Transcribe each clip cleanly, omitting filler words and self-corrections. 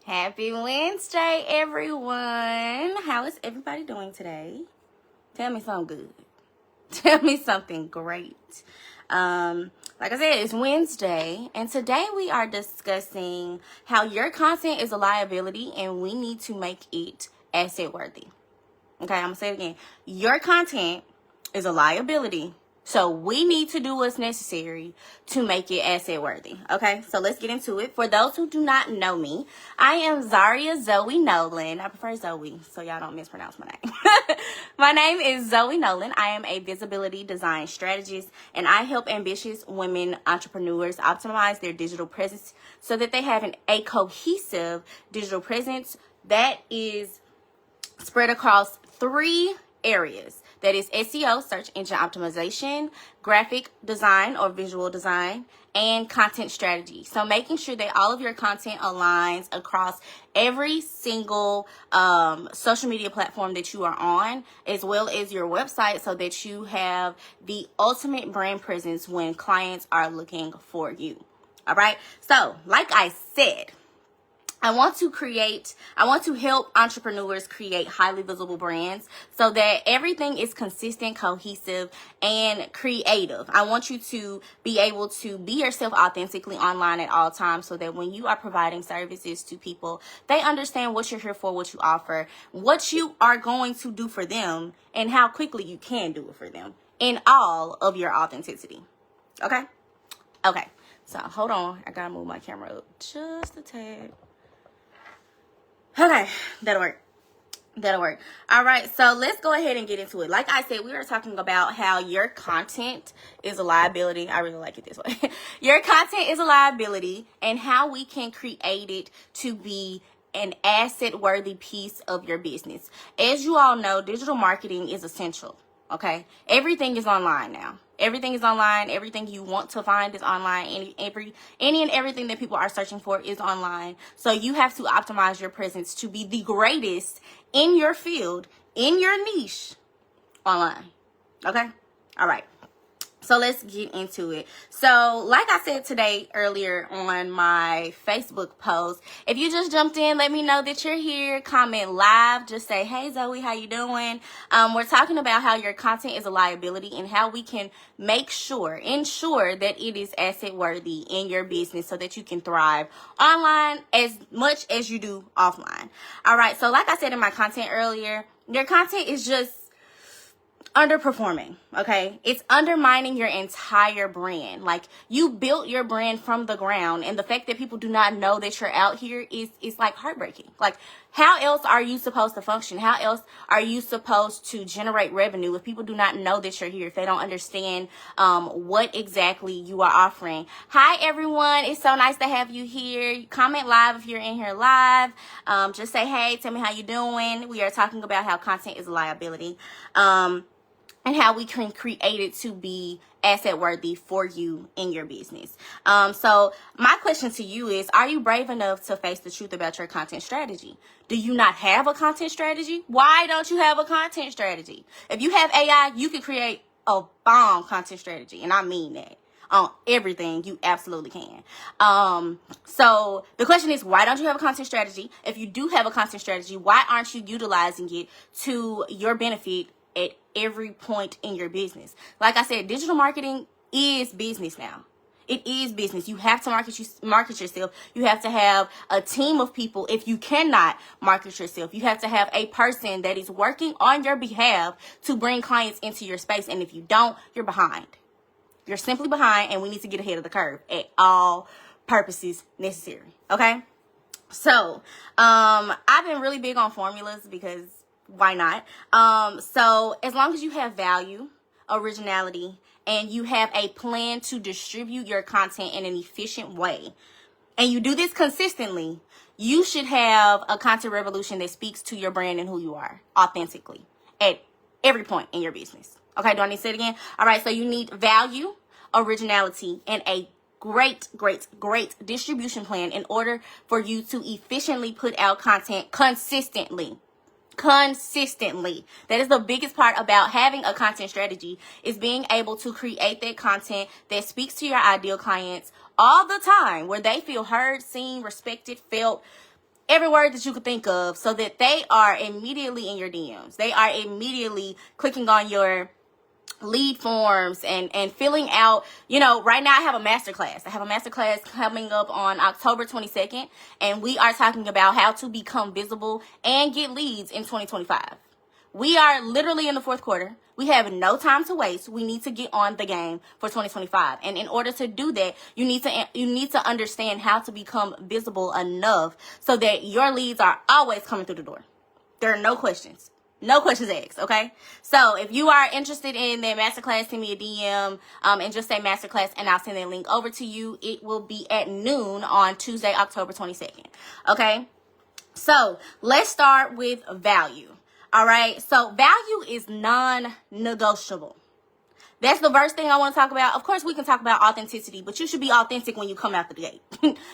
Happy Wednesday, everyone. How is everybody doing today? Tell me something good. Tell me something great. Like I said, it's Wednesday, and today we are discussing how your content is a liability and we need to make it asset worthy. Okay, I'm gonna say it again. Your content is a liability, so we need to do what's necessary to make it asset worthy. Okay, so let's get into it. For those who do not know me, I am Zaria Zoe Nolan. I prefer Zoe, so y'all don't mispronounce my name. My name is Zoe Nolan. I am a visibility design strategist, and I help ambitious women entrepreneurs optimize their digital presence so that they have a cohesive digital presence that is spread across 3 areas. That is SEO, search engine optimization, graphic design or visual design, and content strategy. So making sure that all of your content aligns across every single social media platform that you are on, as well as your website, so that you have the ultimate brand presence when clients are looking for you. All right. So like I said, I want to help entrepreneurs create highly visible brands so that everything is consistent, cohesive, and creative. I want you to be able to be yourself authentically online at all times so that when you are providing services to people, they understand what you're here for, what you offer, what you are going to do for them, and how quickly you can do it for them in all of your authenticity. Okay? Okay. So hold on. I gotta move my camera up just a tad. Okay, that'll work. All right, so let's go ahead and get into it. Like I said, we are talking about how your content is a liability. I really like it this way. Your content is a liability and how we can create it to be an asset-worthy piece of your business. As you all know, digital marketing is essential, okay? Everything is online now. Everything is online. Everything you want to find is online. Any and everything that people are searching for is online. So you have to optimize your presence to be the greatest in your field, in your niche, online. Okay? All right. So let's get into it. So like I said earlier on my Facebook post, if you just jumped in, let me know that you're here. Comment live. Just say, hey, Zoe, how you doing? We're talking about how your content is a liability and how we can ensure that it is asset worthy in your business so that you can thrive online as much as you do offline. All right. So like I said in my content earlier, your content is just underperforming, okay? It's undermining your entire brand. Like, you built your brand from the ground, and the fact that people do not know that you're out here is like heartbreaking. Like, how else are you supposed to function? How else are you supposed to generate revenue if people do not know that you're here, if they don't understand what exactly you are offering? Hi, everyone. It's so nice to have you here. Comment live if you're in here live. Just say, hey, tell me how you doing. We are talking about how content is a liability. And how we can create it to be asset worthy for you in your business. So my question to you is, are you brave enough to face the truth about your content strategy? Do you not have a content strategy? Why don't you have a content strategy? If you have AI, you can create a bomb content strategy. And I mean that. On everything, you absolutely can. So the question is, why don't you have a content strategy? If you do have a content strategy, why aren't you utilizing it to your benefit at every point in your business? Like I said, digital marketing is business now. It is business. You have to market yourself. You have to have a team of people. If you cannot market yourself, you have to have a person that is working on your behalf to bring clients into your space. And if you don't, you're behind. You're simply behind, and we need to get ahead of the curve at all purposes necessary. Okay? So, I've been really big on formulas because why not? So as long as you have value, originality, and you have a plan to distribute your content in an efficient way, and you do this consistently, you should have a content revolution that speaks to your brand and who you are authentically at every point in your business. Okay, do I need to say it again? All right, so you need value, originality, and a great distribution plan in order for you to efficiently put out content consistently. That is the biggest part about having a content strategy, is being able to create that content that speaks to your ideal clients all the time, where they feel heard, seen, respected, felt, every word that you could think of, so that they are immediately in your DMs. They are immediately clicking on your lead forms and filling out. Right now I have a masterclass. I have a masterclass coming up on October 22nd, and we are talking about how to become visible and get leads in 2025. We are literally in the fourth quarter. We have no time to waste. We need to get on the game for 2025. And in order to do that, you need to understand how to become visible enough so that your leads are always coming through the door. There are no questions. No questions asked, okay? So if you are interested in that masterclass, send me a DM and just say masterclass, and I'll send that link over to you. It will be at noon on Tuesday, October 22nd, okay? So let's start with value, all right? So value is non-negotiable. That's the first thing I want to talk about. Of course, we can talk about authenticity, but you should be authentic when you come out the gate.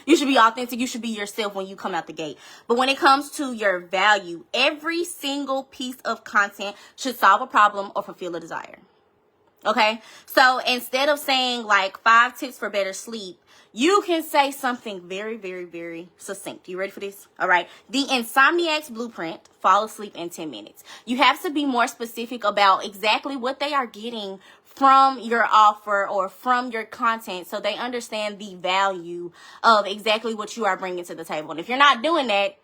You should be authentic. You should be yourself when you come out the gate. But when it comes to your value, every single piece of content should solve a problem or fulfill a desire. Okay? So instead of saying like 5 tips for better sleep, you can say something very, very, very succinct. You ready for this? All right. The Insomniac's Blueprint, fall asleep in 10 minutes. You have to be more specific about exactly what they are getting from your offer or from your content, so they understand the value of exactly what you are bringing to the table. And if you're not doing that,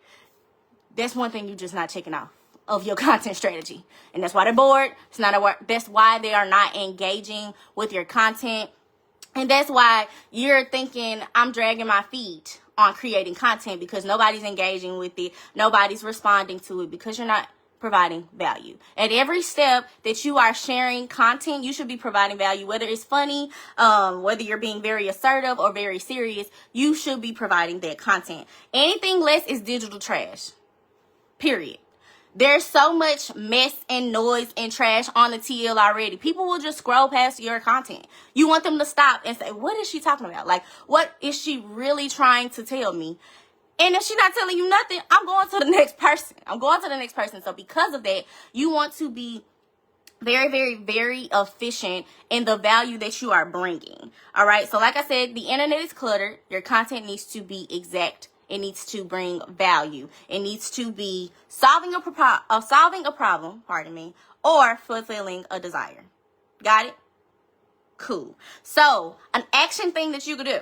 that's one thing you're just not checking off of your content strategy. And that's why they're bored. That's why they are not engaging with your content. And that's why you're thinking, I'm dragging my feet on creating content because nobody's engaging with it. Nobody's responding to it because you're not providing value. At every step that you are sharing content, you should be providing value. Whether it's funny, whether you're being very assertive or very serious, you should be providing that content. Anything less is digital trash. Period. There's so much mess and noise and trash on the TL already. People will just scroll past your content. You want them to stop and say, what is she talking about? Like, what is she really trying to tell me? And if she's not telling you nothing, I'm going to the next person. So because of that, you want to be very, very, very efficient in the value that you are bringing. All right. So like I said, the internet is cluttered. Your content needs to be exact. It needs to bring value. It needs to be solving a problem, or fulfilling a desire. Got it? Cool. So an action thing that you could do.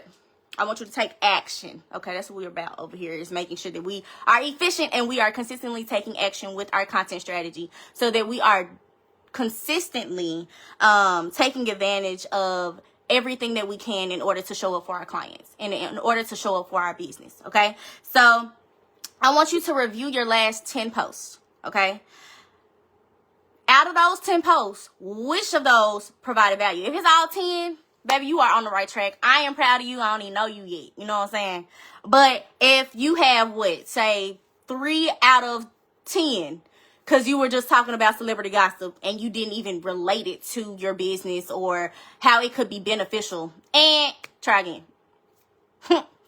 I want you to take action. Okay, that's what we're about over here, is making sure that we are efficient and we are consistently taking action with our content strategy so that we are consistently taking advantage of everything that we can in order to show up for our clients and in order to show up for our business. Okay, so I want you to review your last 10 posts. Okay, out of those 10 posts, which of those provided value? If it's all 10, baby, you are on the right track. I am proud of you. I don't even know you yet. You know what I'm saying? But if you have, say 3 out of 10, because you were just talking about celebrity gossip and you didn't even relate it to your business or how it could be beneficial, and try again.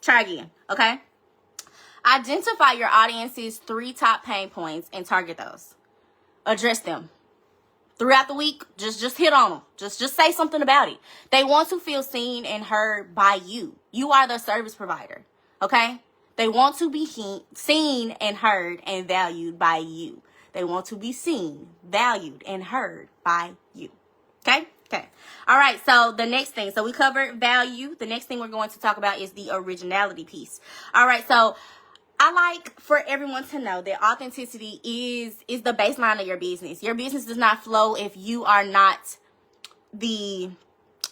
Try again, okay? Identify your audience's 3 top pain points and target those. Address them. Throughout the week, just hit on them. Just say something about it. They want to feel seen and heard by you. You are the service provider, okay? They want to be seen and heard and valued by you. They want to be seen, valued, and heard by you, okay? Okay. All right, so the next thing. So we covered value. The next thing we're going to talk about is the originality piece. All right, so I like for everyone to know that authenticity is the baseline of your business. Your business does not flow if you are not the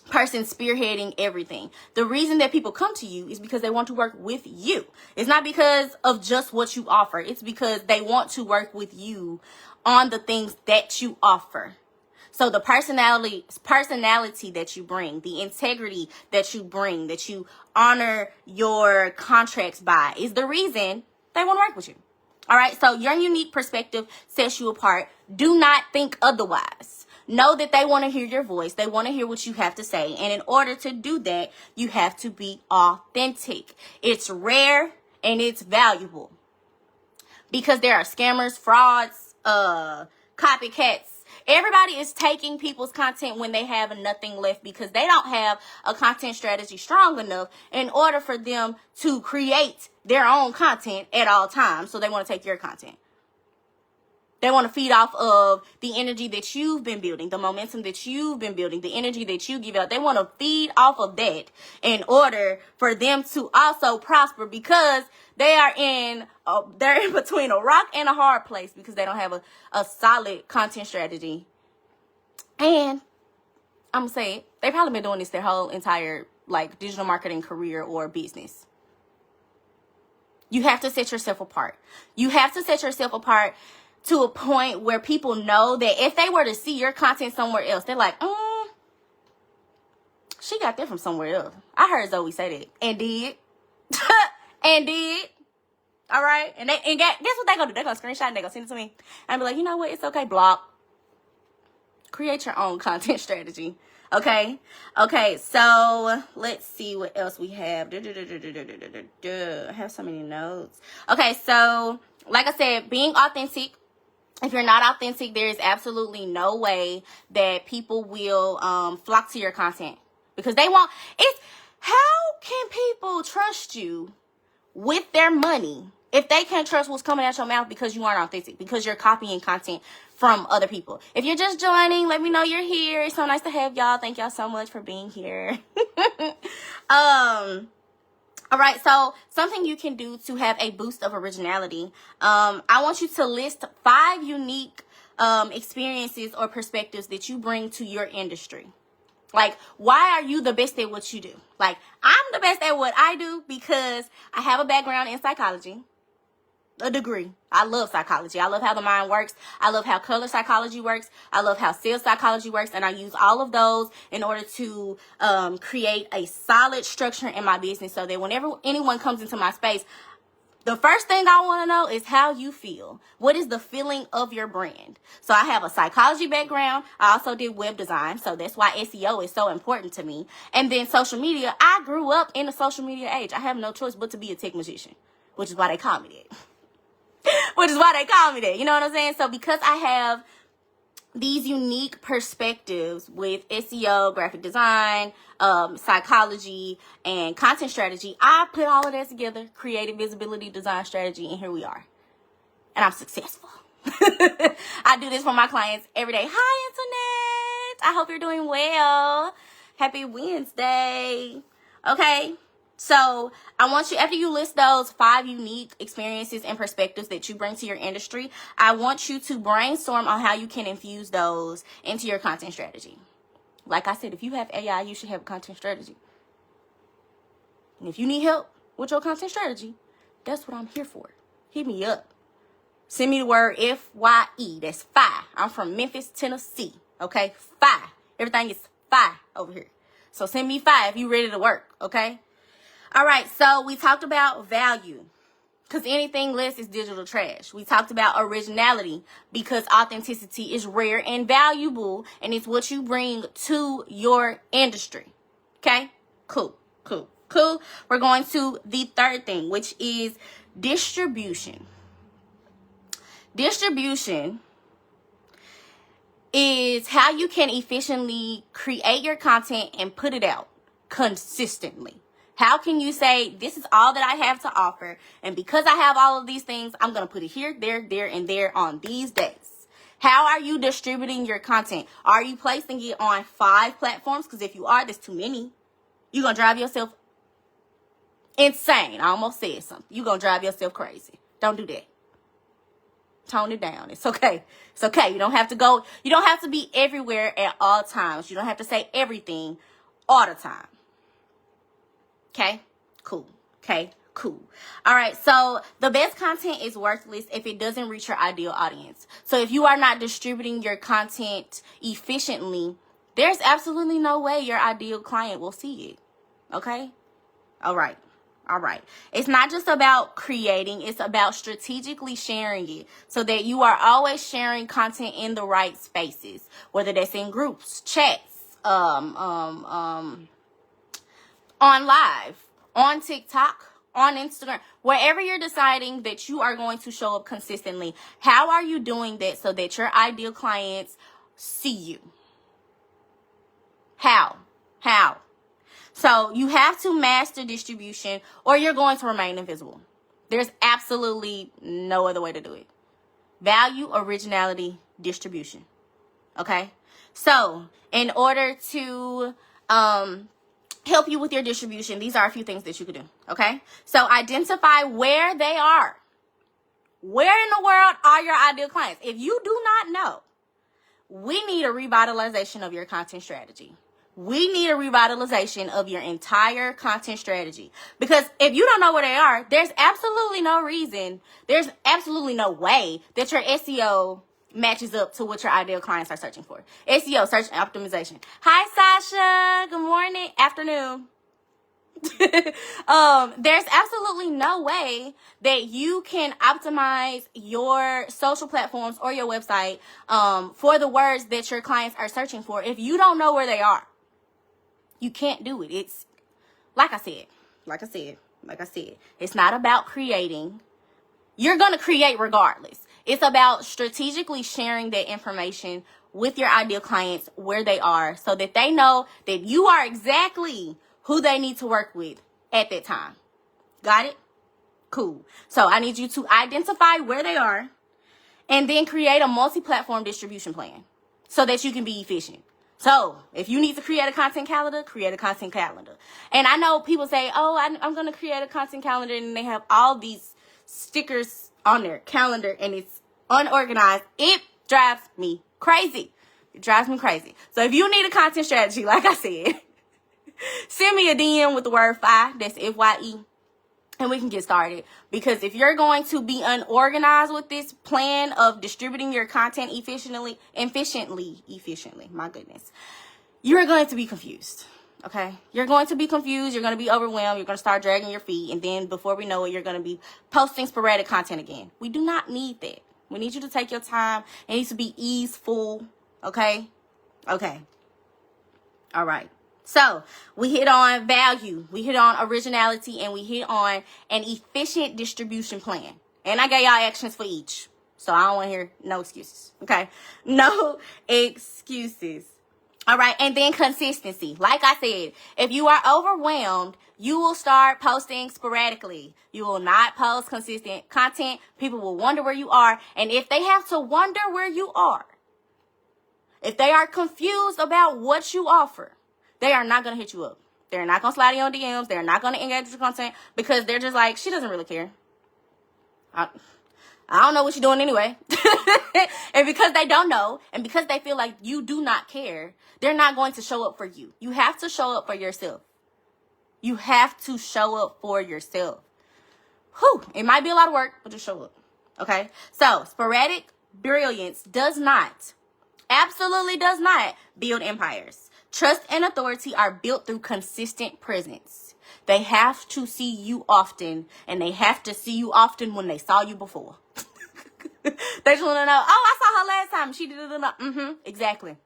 person spearheading everything. The reason that people come to you is because they want to work with you. It's not because of just what you offer. It's because they want to work with you on the things that you offer. So the personality that you bring, the integrity that you bring, that you honor your contracts by, is the reason they want to work with you. All right. So your unique perspective sets you apart. Do not think otherwise. Know that they want to hear your voice. They want to hear what you have to say. And in order to do that, you have to be authentic. It's rare and it's valuable because there are scammers, frauds, copycats, Everybody is taking people's content when they have nothing left because they don't have a content strategy strong enough in order for them to create their own content at all times. So they want to take your content. They want to feed off of the energy that you've been building, the momentum that you've been building, the energy that you give out. They want to feed off of that in order for them to also prosper because they're in between a rock and a hard place because they don't have a solid content strategy. And I'm going to say it, they've probably been doing this their whole entire like digital marketing career or business. You have to set yourself apart. You have to set yourself apart to a point where people know that if they were to see your content somewhere else, they're like, she got that from somewhere else. I heard Zoe say that. And did. And did. All right? And guess what they're going to do? They're going to screenshot and they're going to send it to me. And be like, you know what? It's okay, block. Create your own content strategy. Okay? Okay, so let's see what else we have. I have so many notes. Okay, so like I said, being authentic. If you're not authentic, there is absolutely no way that people will flock to your content because they want it. How can people trust you with their money if they can't trust what's coming out your mouth because you aren't authentic, because you're copying content from other people? If you're just joining, let me know you're here. It's so nice to have y'all. Thank y'all so much for being here. All right, so something you can do to have a boost of originality. I want you to list 5 unique experiences or perspectives that you bring to your industry. Like, why are you the best at what you do? Like, I'm the best at what I do because I have a background in psychology. A degree. I love psychology. I love how the mind works. I love how color psychology works. I love how sales psychology works. And I use all of those in order to create a solid structure in my business so that whenever anyone comes into my space, the first thing I want to know is how you feel. What is the feeling of your brand? So I have a psychology background. I also did web design. So that's why SEO is so important to me. And then social media. I grew up in the social media age. I have no choice but to be a tech magician, which is why they call me that. Which is why they call me that. You know what I'm saying? So because I have these unique perspectives with SEO, graphic design, psychology, and content strategy, I put all of that together, creative visibility design strategy, and here we are. And I'm successful. I do this for my clients every day. Hi, Internet. I hope you're doing well. Happy Wednesday. Okay. So I want you, after you list those 5 unique experiences and perspectives that you bring to your industry, I want you to brainstorm on how you can infuse those into your content strategy. Like I said, if you have AI, you should have a content strategy. And if you need help with your content strategy, that's what I'm here for. Hit me up. Send me the word FYE. That's FI. I'm from Memphis, Tennessee. Okay? FI. Everything is FI over here. So send me FI if you're ready to work. Okay? All right, so we talked about value because anything less is digital trash. We talked about originality because authenticity is rare and valuable, and it's what you bring to your industry. Okay? Cool. We're going to the third thing, which is distribution. Distribution is how you can efficiently create your content and put it out consistently. How can you say, this is all that I have to offer, and because I have all of these things, I'm going to put it here, there, and there on these days? How are you distributing your content? Are you placing it on 5 platforms? Because if you are, that's too many. You're going to drive yourself insane. I almost said something. You're going to drive yourself crazy. Don't do that. Tone it down. It's okay. It's okay. You don't have to be everywhere at all times. You don't have to say everything all the time. Okay, cool. All right, so the best content is worthless if it doesn't reach your ideal audience. So if you are not distributing your content efficiently, there's absolutely no way your ideal client will see it. Okay? All right. It's not just about creating, it's about strategically sharing it so that you are always sharing content in the right spaces, whether that's in groups, chats, on live, on TikTok, on Instagram, wherever you're deciding that you are going to show up consistently. How are you doing that so that your ideal clients see you. How? So you have to master distribution or you're going to remain invisible. There's absolutely no other way to do it. Value, originality, distribution. Okay? So in order to help you with your distribution, these are a few things that you could do. Okay? So identify where they are. Where in the world are your ideal clients? If you do not know, we need a revitalization of your content strategy. We need a revitalization of your entire content strategy. Because if you don't know where they are, there's absolutely no reason, there's absolutely no way that your SEO matches up to what your ideal clients are searching for. SEO, search optimization. Hi, Sasha. Good morning, afternoon. There's absolutely no way that you can optimize your social platforms or your website for the words that your clients are searching for if you don't know where they are. You can't do it. It's like I said, it's not about creating. You're going to create regardless. It's about strategically sharing that information with your ideal clients where they are so that they know that you are exactly who they need to work with at that time. Got it? Cool. So I need you to identify where they are and then create a multi-platform distribution plan so that you can be efficient. So if you need to create a content calendar, create a content calendar. And I know people say, oh, I'm going to create a content calendar, and they have all these stickers on their calendar and it's unorganized. It drives me crazy. So if you need a content strategy, like I said, send me a DM with the word FYE, that's FYE, and we can get started. Because if you're going to be unorganized with this plan of distributing your content efficiently, my goodness, you're going to be confused. Okay? You're going to be confused. You're going to be overwhelmed. You're going to start dragging your feet. And then before we know it, you're going to be posting sporadic content again. We do not need that. We need you to take your time. It needs to be easeful. Okay? Okay. All right. So we hit on value, we hit on originality, and we hit on an efficient distribution plan. And I gave y'all actions for each. So I don't want to hear no excuses. Okay? No excuses. All right. And then consistency. Like I said, if you are overwhelmed, you will start posting sporadically. You will not post consistent content. People will wonder where you are. And if they have to wonder where you are, if they are confused about what you offer, they are not going to hit you up. They're not going to slide in your DMs. They're not going to engage with your content because they're just like, she doesn't really care. I don't know what you're doing anyway. And because they don't know, and because they feel like you do not care, they're not going to show up for you. You have to show up for yourself. You have to show up for yourself. Whew, it might be a lot of work, but just show up. Okay? So, sporadic brilliance absolutely does not build empires. Trust and authority are built through consistent presence. They have to see you often, and they have to see you often when they saw you before. They just want to know, oh, I saw her last time. She did it. Exactly.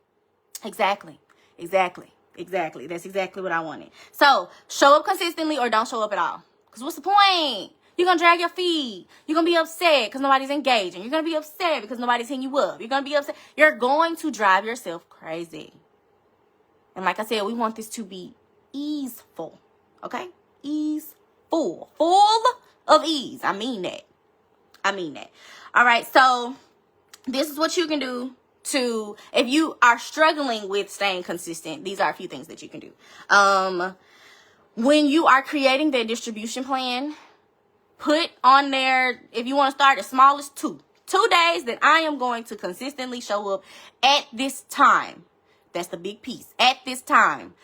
That's exactly what I wanted. So, show up consistently or don't show up at all. Because what's the point? You're going to drag your feet. You're going to be upset because nobody's engaging. You're going to be upset because nobody's hitting you up. You're going to be upset. You're going to drive yourself crazy. And like I said, we want this to be easeful, okay? Easeful. Full of ease. I mean that. All right, so this is what you can do to, if you are struggling with staying consistent, these are a few things that you can do. When you are creating that distribution plan, put on there, if you want to start as small as 2 days that I am going to consistently show up at this time. That's the big piece. At this time.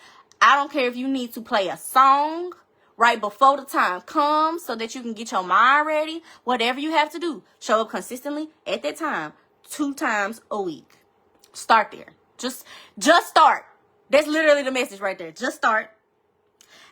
I don't care if you need to play a song right before the time comes so that you can get your mind ready. Whatever you have to do. Show up consistently at that time 2 times a week. Start there. Just start. That's literally the message right there. Just start.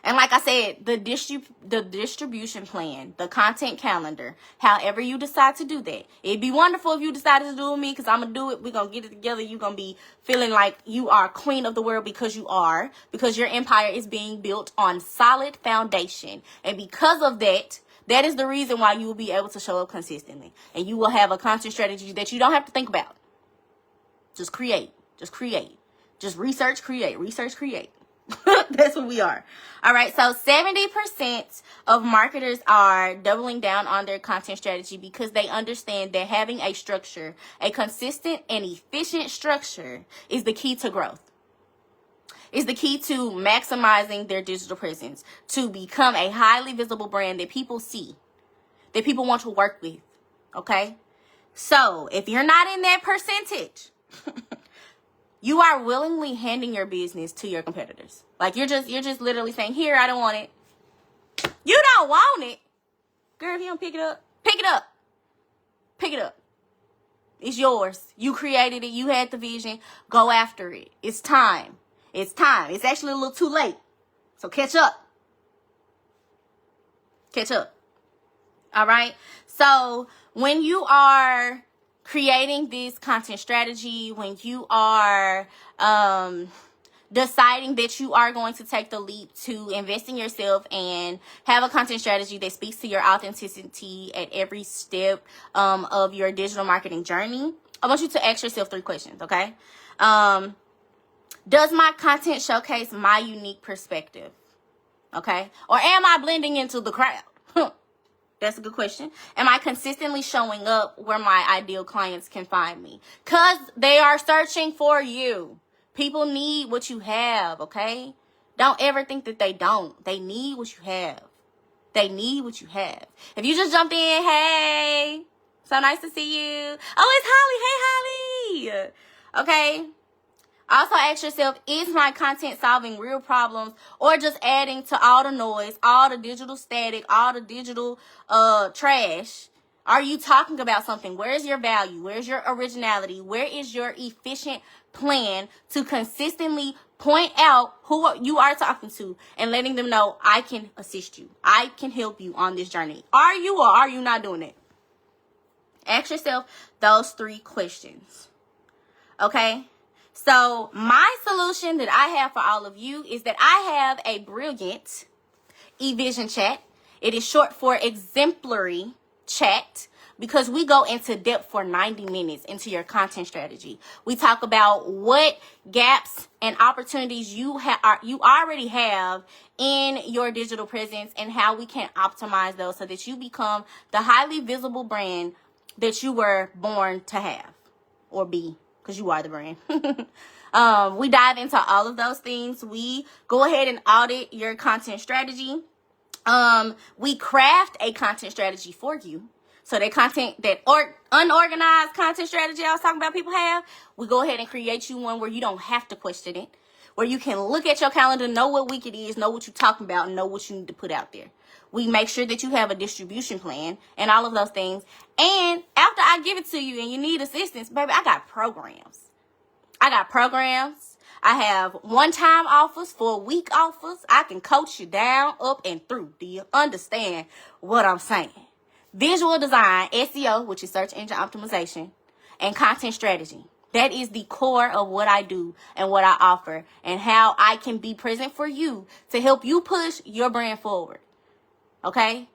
And like I said, the distribution plan, the content calendar, however you decide to do that. It'd be wonderful if you decided to do it with me because I'm going to do it. We're going to get it together. You're going to be feeling like you are queen of the world because you are. Because your empire is being built on solid foundation. And because of that, that is the reason why you will be able to show up consistently. And you will have a content strategy that you don't have to think about. Just create. Just create. Just research, create. Research, create. That's what we are. All right. So 70% of marketers are doubling down on their content strategy because they understand that having a structure, a consistent and efficient structure, is the key to growth. Is the key to maximizing their digital presence, to become a highly visible brand that people see, that people want to work with. Okay. So if you're not in that percentage, you are willingly handing your business to your competitors. Like you're just literally saying, here, I don't want it. You don't want it. Girl, if you don't pick it up, pick it up. Pick it up. It's yours. You created it. You had the vision. Go after it. It's time. It's time. It's actually a little too late. So catch up. Catch up. All right. So when you are creating this content strategy, when you are deciding that you are going to take the leap to invest in yourself and have a content strategy that speaks to your authenticity at every step of your digital marketing journey, I want you to ask yourself 3 questions, okay? Does my content showcase my unique perspective? Okay? Or am I blending into the crowd? That's a good question. Am I consistently showing up where my ideal clients can find me? Because they are searching for you. People need what you have, okay? Don't ever think that they don't. They need what you have. They need what you have. If you just jumped in, hey, so nice to see you. Oh, it's Holly. Hey, Holly. Okay? Also ask yourself, is my content solving real problems or just adding to all the noise, all the digital static, all the digital trash? Are you talking about something? Where is your value? Where's your originality? Where is your efficient plan to consistently point out who you are talking to and letting them know, I can assist you. I can help you on this journey. Are you or are you not doing it? Ask yourself those 3 questions. Okay? So my solution that I have for all of you is that I have a brilliant eVision chat. It is short for exemplary chat because we go into depth for 90 minutes into your content strategy. We talk about what gaps and opportunities you already have in your digital presence and how we can optimize those so that you become the highly visible brand that you were born to have or be. Because you are the brand. We dive into all of those things. We go ahead and audit your content strategy. We craft a content strategy for you. So that content, that unorganized content strategy I was talking about people have, we go ahead and create you one where you don't have to question it. Where you can look at your calendar, know what week it is, know what you're talking about, and know what you need to put out there. We make sure that you have a distribution plan and all of those things. And after I give it to you and you need assistance, baby, I got programs. I have one-time offers, for week offers. I can coach you down, up, and through. Do you understand what I'm saying? Visual design, SEO, which is search engine optimization, and content strategy. That is the core of what I do and what I offer and how I can be present for you to help you push your brand forward. Okay?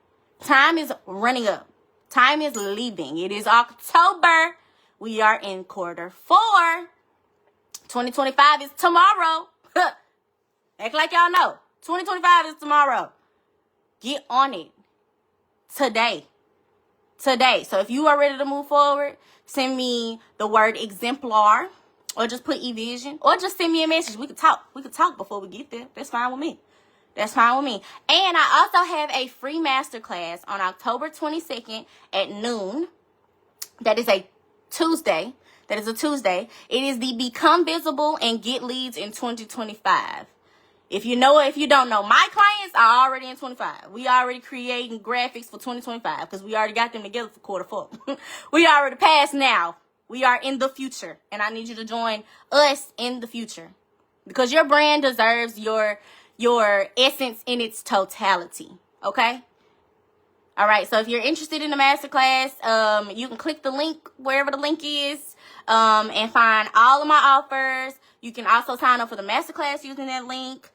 Time is running up. Time is leaving. It is October. We are in quarter 4. 2025 is tomorrow. Act like y'all know. 2025 is tomorrow. Get on it. Today. So if you are ready to move forward, send me the word exemplar or just put eVision or just send me a message. We could talk before we get there. That's fine with me. And I also have a free masterclass on October 22nd at noon. That is a Tuesday. It is the Become Visible and Get Leads in 2025. If you don't know, my clients are already in 25. We already creating graphics for 2025 because we already got them together for quarter 4. We already passed now. We are in the future. And I need you to join us in the future because your brand deserves your essence in its totality. Okay? All right. So if you're interested in the masterclass, you can click the link wherever the link is and find all of my offers. You can also sign up for the masterclass using that link.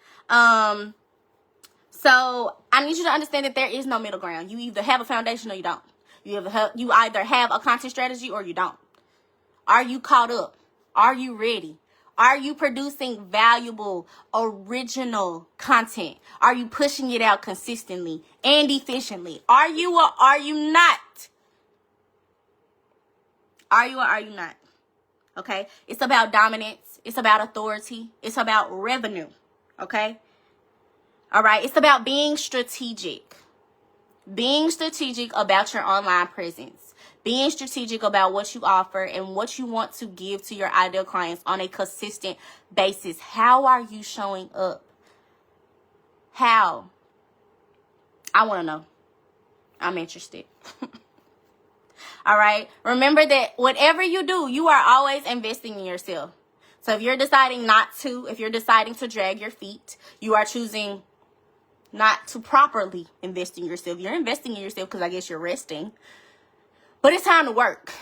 So I need you to understand that there is no middle ground. You either have a foundation or you don't. You either have a content strategy or you don't. Are you caught up? Are you ready? Are you producing valuable, original content? Are you pushing it out consistently and efficiently? Are you or are you not? Are you or are you not? Okay? It's about dominance. It's about authority. It's about revenue. Okay? All right? It's about being strategic. Being strategic about your online presence. Being strategic about what you offer and what you want to give to your ideal clients on a consistent basis. How are you showing up? How? I want to know. I'm interested. All right. Remember that whatever you do, you are always investing in yourself. So if you're deciding not to, if you're deciding to drag your feet, you are choosing not to properly invest in yourself. You're investing in yourself because I guess you're resting. But it's time to work.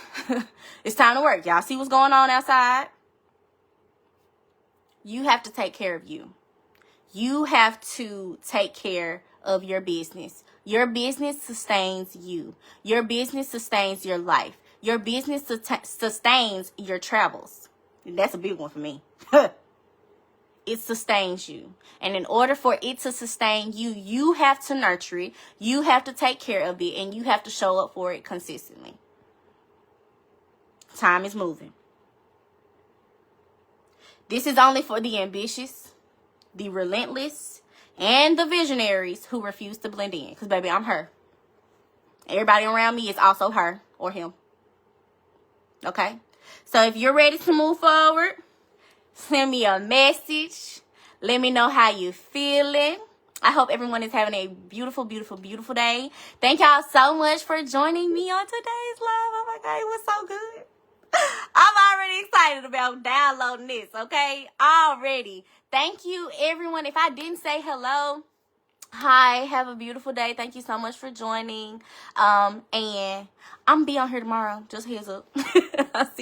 It's time to work. Y'all see what's going on outside? You have to take care of you. You have to take care of your business. Your business sustains you. Your business sustains your life. Your business sustains your travels. And that's a big one for me. It sustains you. And in order for it to sustain you, you have to nurture it. You have to take care of it. And you have to show up for it consistently. Time is moving. This is only for the ambitious, the relentless, and the visionaries who refuse to blend in. Because, baby, I'm her. Everybody around me is also her or him. Okay? So if you're ready to move forward, send me a message. Let me know how you're feeling. I hope everyone is having a beautiful, beautiful, beautiful day. Thank y'all so much for joining me on today's live. Oh my God, it was so good. I'm already excited about downloading this, okay? Already. Thank you, everyone. If I didn't say hello, hi, have a beautiful day. Thank you so much for joining. And I'm going to be on here tomorrow. Just heads up. I'll see you.